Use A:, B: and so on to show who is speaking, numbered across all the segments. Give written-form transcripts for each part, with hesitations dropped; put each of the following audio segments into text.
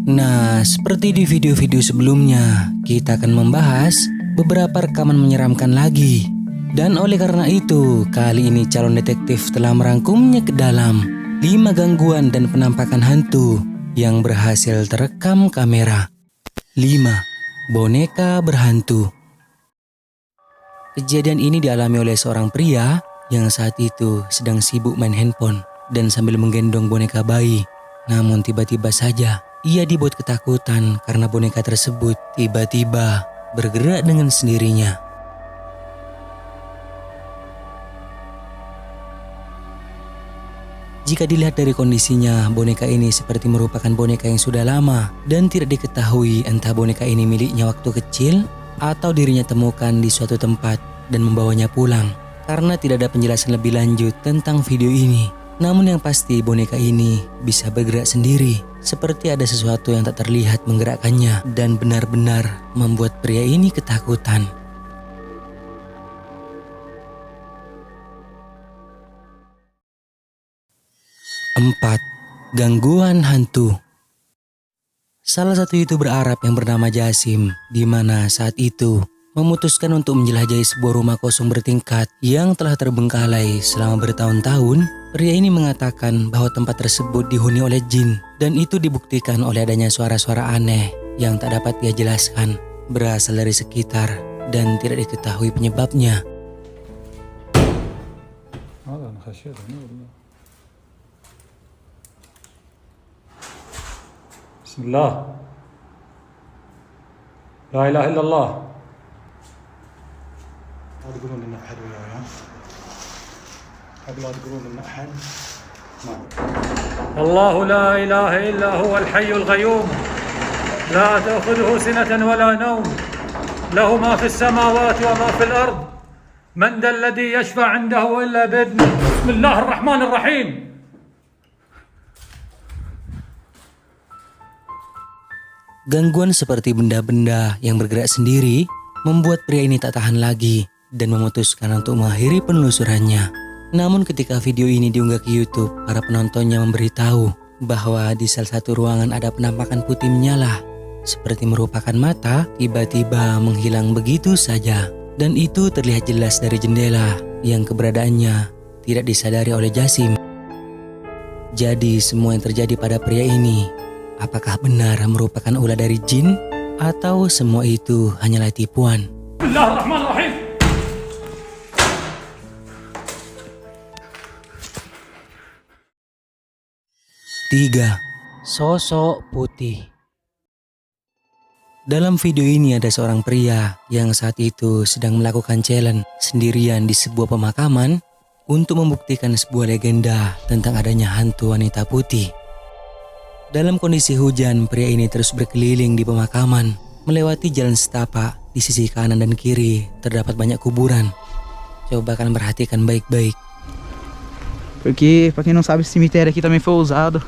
A: Nah, seperti di video-video sebelumnya, kita akan membahas beberapa rekaman menyeramkan lagi. Dan oleh karena itu, kali ini calon detektif telah merangkumnya ke dalam 5 gangguan dan penampakan hantu yang berhasil terekam kamera. 5. Boneka berhantu. Kejadian ini dialami oleh seorang pria yang saat itu sedang sibuk main handphone dan sambil menggendong boneka bayi. Namun tiba-tiba saja ia dibuat ketakutan karena boneka tersebut tiba-tiba bergerak dengan sendirinya. Jika dilihat dari kondisinya, boneka ini seperti merupakan boneka yang sudah lama dan tidak diketahui entah boneka ini miliknya waktu kecil atau dirinya temukan di suatu tempat dan membawanya pulang. Karena tidak ada penjelasan lebih lanjut tentang video ini. Namun yang pasti boneka ini bisa bergerak sendiri, seperti ada sesuatu yang tak terlihat menggerakkannya dan benar-benar membuat pria ini ketakutan. 4. Gangguan hantu. Salah satu YouTuber Arab yang bernama Jasim, di mana saat itu memutuskan untuk menjelajahi sebuah rumah kosong bertingkat yang telah terbengkalai selama bertahun-tahun. Pria ini mengatakan bahwa tempat tersebut dihuni oleh jin, dan itu dibuktikan oleh adanya suara-suara aneh yang tak dapat dia jelaskan, berasal dari sekitar dan tidak diketahui penyebabnya.
B: Bismillah. La ilaha illallah. لا تقولون إن أحد وياي، لا تقولون إن أحد. الله لا إله إلا هو الحي القيوم لا تأخذه سنة ولا نوم له ما في السماوات وما في الأرض من ذا الذي يشفع عنده إلا بإذنه بسم الله الرحمن الرحيم.
A: Gangguan seperti benda-benda yang bergerak sendiri membuat pria ini tak tahan lagi dan memutuskan untuk mengakhiri penelusurannya. Namun ketika video ini diunggah ke YouTube, para penontonnya memberitahu bahwa di salah satu ruangan ada penampakan putih menyala, seperti merupakan mata, tiba-tiba menghilang begitu saja. Dan itu terlihat jelas dari jendela yang keberadaannya tidak disadari oleh Jasim. Jadi semua yang terjadi pada pria ini, apakah benar merupakan ulah dari jin atau semua itu hanyalah tipuan?
B: Bismillahirrahmanirrahim.
A: 3. Sosok putih. Dalam video ini ada seorang pria yang saat itu sedang melakukan challenge sendirian di sebuah pemakaman untuk membuktikan sebuah legenda tentang adanya hantu wanita putih. Dalam kondisi hujan, pria ini terus berkeliling di pemakaman, melewati jalan setapak. Di sisi kanan dan kiri terdapat banyak kuburan. Coba kalian perhatikan baik-baik.
C: Porque, pra quem não sabe, esse cemitério aqui também foi usado.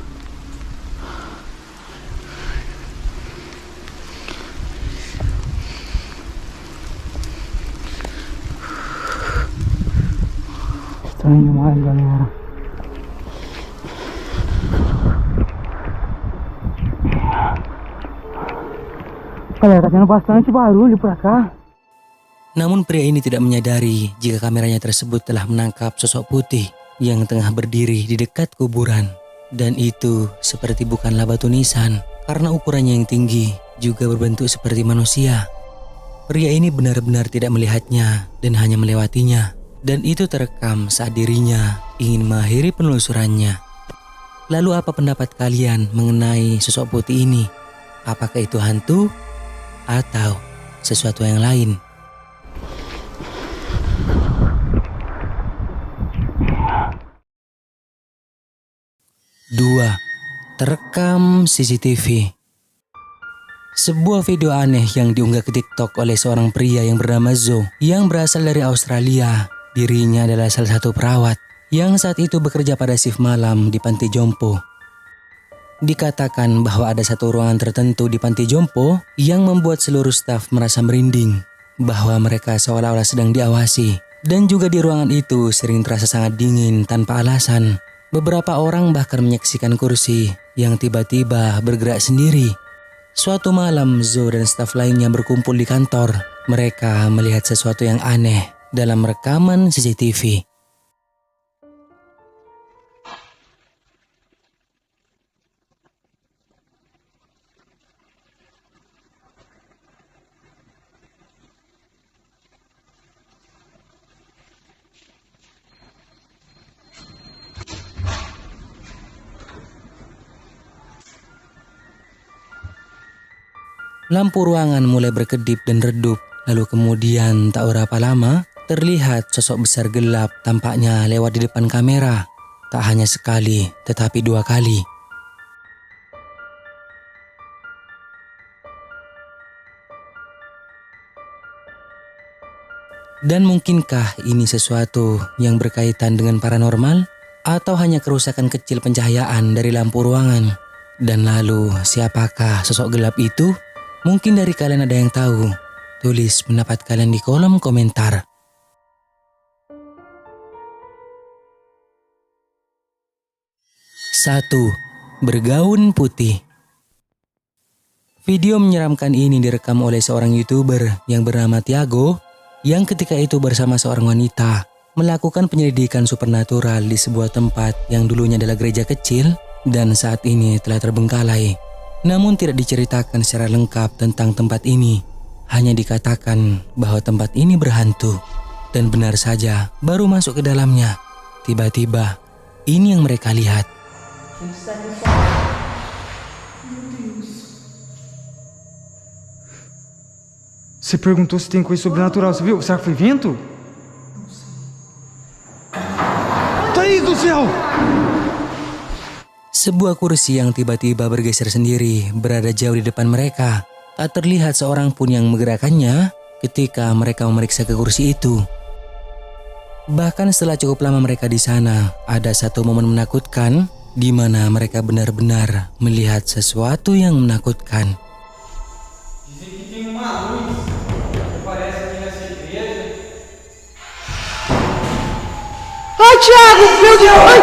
C: Estranho demais, galera. Galera, tá tendo bastante barulho pra cá.
A: Namun pria ini tidak menyadari jika kameranya tersebut telah menangkap sosok putih yang tengah berdiri di dekat kuburan. Dan itu seperti bukanlah batu nisan karena ukurannya yang tinggi juga berbentuk seperti manusia. Pria ini benar-benar tidak melihatnya dan hanya melewatinya. Dan itu terekam saat dirinya ingin mengakhiri penelusurannya. Lalu apa pendapat kalian mengenai sosok putih ini? Apakah itu hantu atau sesuatu yang lain? Dua, terekam CCTV. Sebuah video aneh yang diunggah ke TikTok oleh seorang pria yang bernama Zo yang berasal dari Australia. Dirinya adalah salah satu perawat yang saat itu bekerja pada shift malam di panti jompo. Dikatakan bahwa ada satu ruangan tertentu di panti jompo yang membuat seluruh staf merasa merinding, bahwa mereka seolah-olah sedang diawasi. Dan juga di ruangan itu sering terasa sangat dingin tanpa alasan. Beberapa orang bahkan menyaksikan kursi yang tiba-tiba bergerak sendiri Suatu malam, Zo dan staf lainnya berkumpul di kantor. Mereka melihat sesuatu yang aneh dalam rekaman CCTV. Lampu ruangan mulai berkedip dan redup, lalu kemudian tak berapa lama terlihat sosok besar gelap tampaknya lewat di depan kamera. Tak hanya sekali, tetapi 2 kali. Dan mungkinkah ini sesuatu yang berkaitan dengan paranormal? Atau hanya kerusakan kecil pencahayaan dari lampu ruangan? Dan lalu siapakah sosok gelap itu? Mungkin dari kalian ada yang tahu. Tulis pendapat kalian di kolom komentar. Satu, bergaun putih. Video menyeramkan ini direkam oleh seorang YouTuber yang bernama Tiago, yang ketika itu bersama seorang wanita melakukan penyelidikan supernatural di sebuah tempat yang dulunya adalah gereja kecil dan saat ini telah terbengkalai. Namun tidak diceritakan secara lengkap tentang tempat ini. Hanya dikatakan bahwa tempat ini berhantu. Dan benar saja, baru masuk ke dalamnya, tiba-tiba ini yang mereka lihat.
C: Você perguntou se tem coisa sobrenatural, você viu? Será que foi vento? Thaís do céu!
A: Sebuah kursi yang tiba-tiba bergeser sendiri berada jauh di depan mereka. Tak terlihat seorang pun yang menggerakkannya ketika mereka memeriksa ke kursi itu. Bahkan setelah cukup lama mereka di sana, ada satu momen menakutkan di mana mereka benar-benar melihat sesuatu yang menakutkan.
C: Ai, Thiago! Meu Deus! Ai!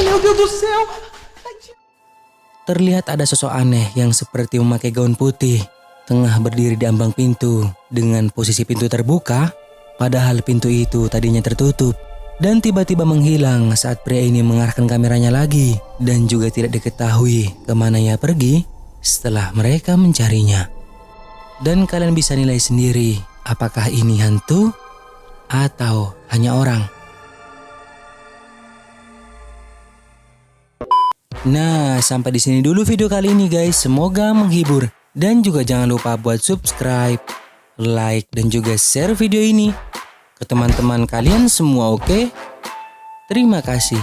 C: Meu Deus do céu!
A: Terlihat ada sosok aneh yang seperti memakai gaun putih, tengah berdiri di ambang pintu dengan posisi pintu terbuka, padahal pintu itu tadinya tertutup, dan tiba-tiba menghilang saat pria ini mengarahkan kameranya lagi dan juga tidak diketahui kemana ia pergi setelah mereka mencarinya. Dan kalian bisa nilai sendiri apakah ini hantu atau hanya orang. Nah, sampai di sini dulu video kali ini guys. Semoga menghibur. Dan juga jangan lupa buat subscribe, like, dan juga share video ini ke teman-teman kalian semua, oke? Terima kasih.